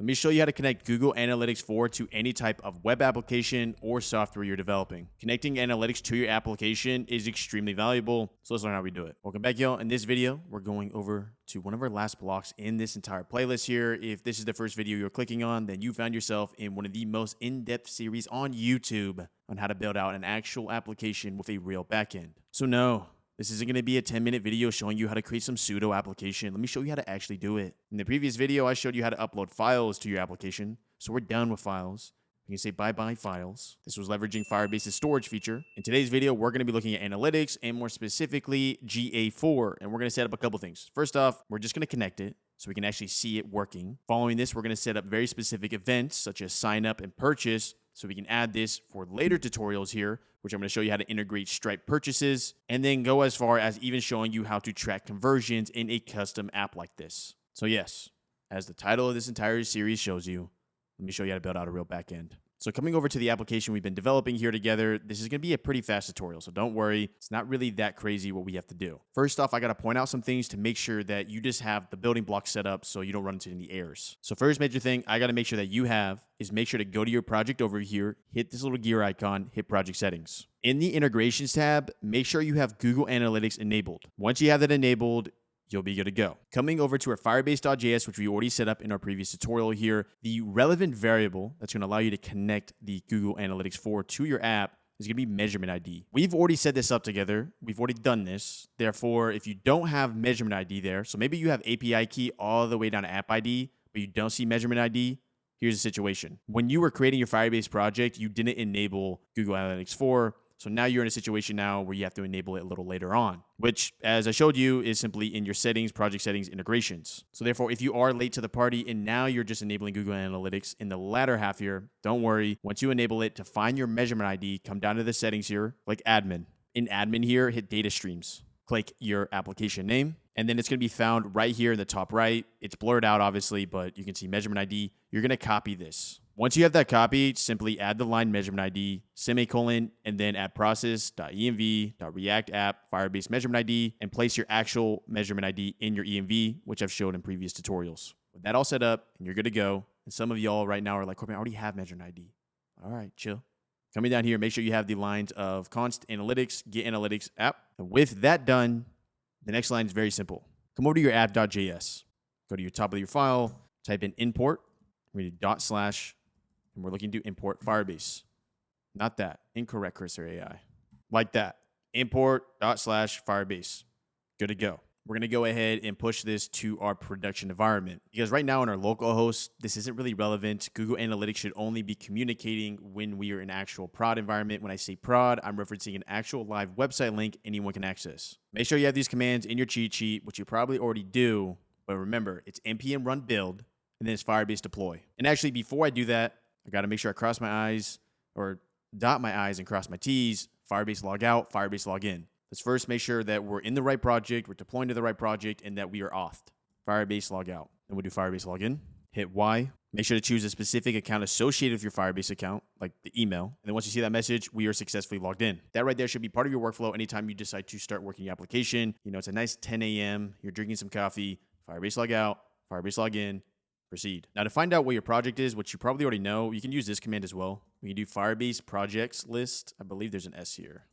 Let me show you how to connect Google Analytics 4 to any type of web application or software you're developing. Connecting analytics to your application is extremely valuable, so let's learn how we do it. Welcome back, y'all. In this video, we're going over to one of our last blocks in this entire playlist here. If this is the first video you're clicking on, then you found yourself in one of the most in-depth series on YouTube on how to build out an actual application with a real backend. So no, this isn't going to be a 10-minute video showing you how to create some pseudo application. Let me show you how to actually do it. In the previous video, I showed you how to upload files to your application. So we're done with files. We can say bye-bye files. This was leveraging Firebase's storage feature. In today's video, we're going to be looking at analytics and more specifically GA4. And we're going to set up a couple things. First off, we're just going to connect it so we can actually see it working. Following this, we're going to set up very specific events such as sign up and purchase. So we can add this for later tutorials here, which I'm going to show you how to integrate Stripe purchases, and then go as far as even showing you how to track conversions in a custom app like this. So yes, as the title of this entire series shows you, let me show you how to build out a real backend. So coming over to the application we've been developing here together, this is going to be a pretty fast tutorial, so don't worry. It's not really that crazy what we have to do. First off, I got to point out some things to make sure that you just have the building blocks set up so you don't run into any errors. So first major thing I got to make sure that you have is make sure to go to your project over here, hit this little gear icon, hit project settings. In the integrations tab, make sure you have Google Analytics enabled. Once you have that enabled, you'll be good to go. Coming over to our Firebase.js, which we already set up in our previous tutorial here, the relevant variable that's going to allow you to connect the Google Analytics 4 to your app is going to be measurement ID. We've already set this up together. We've already done this. Therefore, if you don't have measurement ID there, so maybe you have API key all the way down to app ID, but you don't see measurement ID, here's the situation. When you were creating your Firebase project, you didn't enable Google Analytics 4. So now you're in a situation now where you have to enable it a little later on, which, as I showed you, is simply in your settings, project settings, integrations. So therefore, if you are late to the party and now you're just enabling Google Analytics in the latter half here, don't worry. Once you enable it, to find your measurement ID, come down to the settings here, click admin. In admin here, hit data streams. Click your application name, and then it's going to be found right here in the top right. It's blurred out, obviously, but you can see measurement ID. You're going to copy this. Once you have that copied, simply add the line measurement ID, semicolon, and then add process.env.react app Firebase measurement ID, and place your actual measurement ID in your env, which I've showed in previous tutorials. With that all set up, and you're good to go, and some of y'all right now are like, Corbin, I already have measurement ID. All right, chill. Coming down here, make sure you have the lines of const analytics, get analytics app. And with that done, the next line is very simple. Come over to your app.js. Go to your top of your file, type in import, read /, and we're looking to import Firebase. Not that. Incorrect, Cursor AI. Like that. Import / Firebase. Good to go. We're going to go ahead and push this to our production environment. Because right now on our local host, this isn't really relevant. Google Analytics should only be communicating when we are in actual prod environment. When I say prod, I'm referencing an actual live website link anyone can access. Make sure you have these commands in your cheat sheet, which you probably already do. But remember, it's npm run build, and then it's Firebase deploy. And actually, before I do that, I got to make sure I cross my I's or dot my I's and cross my T's. Firebase log out, Firebase log in. Let's first make sure that we're in the right project, we're deploying to the right project, and that we are authed. Firebase log out. Then we'll do Firebase log in. Hit Y. Make sure to choose a specific account associated with your Firebase account, like the email. And then once you see that message, we are successfully logged in. That right there should be part of your workflow anytime you decide to start working your application. You know, it's a nice 10 a.m. You're drinking some coffee. Firebase log out, Firebase log in. Proceed. Now to find out what your project is, which you probably already know, you can use this command as well. We can do Firebase projects list. I believe there's an S here.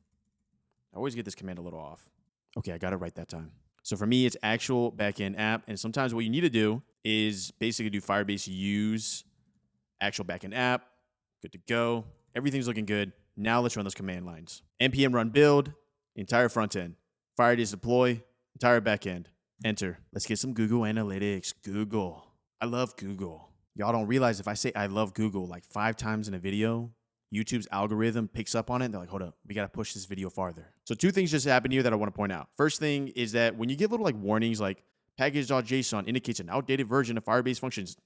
I always get this command a little off. Okay, I got it right that time. So for me, it's actual backend app. And sometimes what you need to do is basically do Firebase use actual backend app. Good to go. Everything's looking good. Now let's run those command lines. npm run build, entire front end. Firebase deploy, entire backend. Enter. Let's get some Google Analytics. Google. I love Google. Y'all don't realize if I say I love Google like 5 times in a video, YouTube's algorithm picks up on it. They're like, hold up, we got to push this video farther. So 2 things just happened here that I want to point out. First thing is that when you get little like warnings like package.json indicates an outdated version of Firebase functions,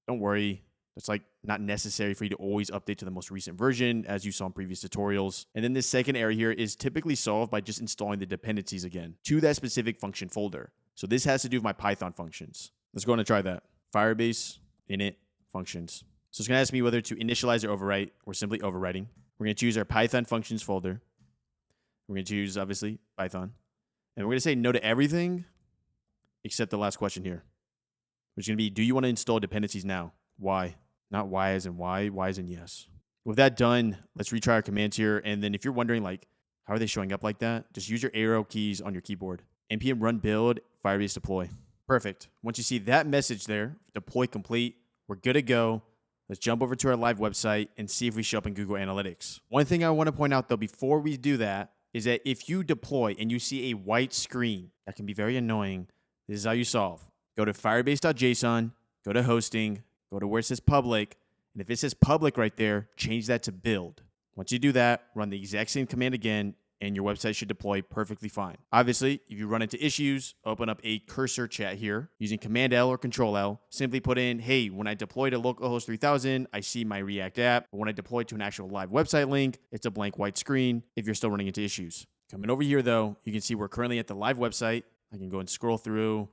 don't worry. That's like not necessary for you to always update to the most recent version as you saw in previous tutorials. And then this second error here is typically solved by just installing the dependencies again to that specific function folder. So this has to do with my Python functions. Let's go on and try that. Firebase init functions. So it's going to ask me whether to initialize or overwrite or simply overwriting. We're going to choose our Python functions folder. We're going to choose, obviously, Python. And we're going to say no to everything except the last question here, which is going to be, do you want to install dependencies now? Y. Not Y as in Y as in yes. With that done, let's retry our commands here. And then if you're wondering, like, how are they showing up like that? Just use your arrow keys on your keyboard. npm run build, Firebase deploy. Perfect. Once you see that message there, deploy complete, we're good to go. Let's jump over to our live website and see if we show up in Google Analytics. One thing I want to point out, though, before we do that, is that if you deploy and you see a white screen, that can be very annoying. This is how you solve. Go to firebase.json, go to hosting, go to where it says public, and if it says public right there, change that to build. Once you do that, run the exact same command again, and your website should deploy perfectly fine. Obviously, if you run into issues, open up a cursor chat here using Command L or Control L. Simply put in, hey, when I deploy to localhost 3000, I see my React app. But when I deploy to an actual live website link, it's a blank white screen if you're still running into issues. Coming over here, though, you can see we're currently at the live website. I can go and scroll through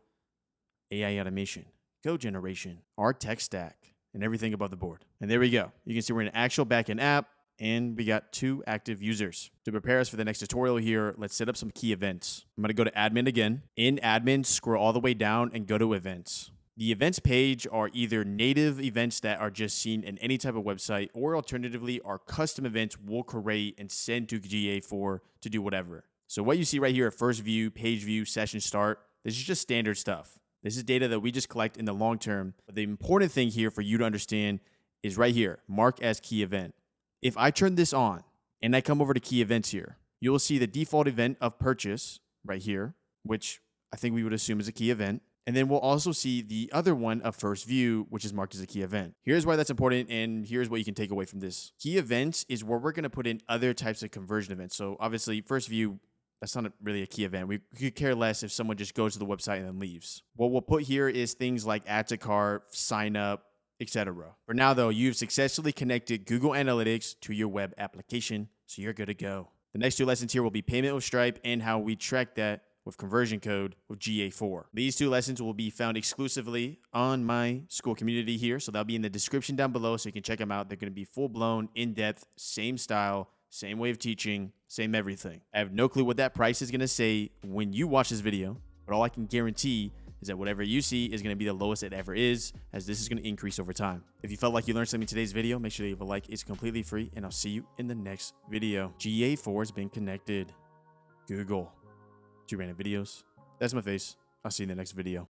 AI automation, code generation, our tech stack, and everything above the board. And there we go. You can see we're in an actual backend app, and we got 2 active users. To prepare us for the next tutorial here, let's set up some key events. I'm going to go to admin again. In admin, scroll all the way down and go to events. The events page are either native events that are just seen in any type of website, or alternatively are custom events we'll create and send to GA4 to do whatever. So what you see right here at first view, page view, session start, this is just standard stuff. This is data that we just collect in the long term. But the important thing here for you to understand is right here, mark as key event. If I turn this on and I come over to key events here, you will see the default event of purchase right here, which I think we would assume is a key event. And then we'll also see the other one of first view, which is marked as a key event. Here's why that's important, and here's what you can take away from this. Key events is where we're going to put in other types of conversion events. So obviously, first view, that's not really a key event. We could care less if someone just goes to the website and then leaves. What we'll put here is things like add to cart, sign up, etc. For now, though, you've successfully connected Google Analytics to your web application, so you're good to go. The next 2 lessons here will be payment with Stripe and how we track that with conversion code with GA4. These 2 lessons will be found exclusively on my school community here, so that'll be in the description down below so you can check them out. They're going to be full-blown, in-depth, same style, same way of teaching, same everything. I have no clue what that price is going to say when you watch this video, but all I can guarantee is that whatever you see is going to be the lowest it ever is, as this is going to increase over time. If you felt like you learned something in today's video, make sure to leave a like. It's completely free, and I'll see you in the next video. GA4 has been connected. Google. 2 random videos. That's my face. I'll see you in the next video.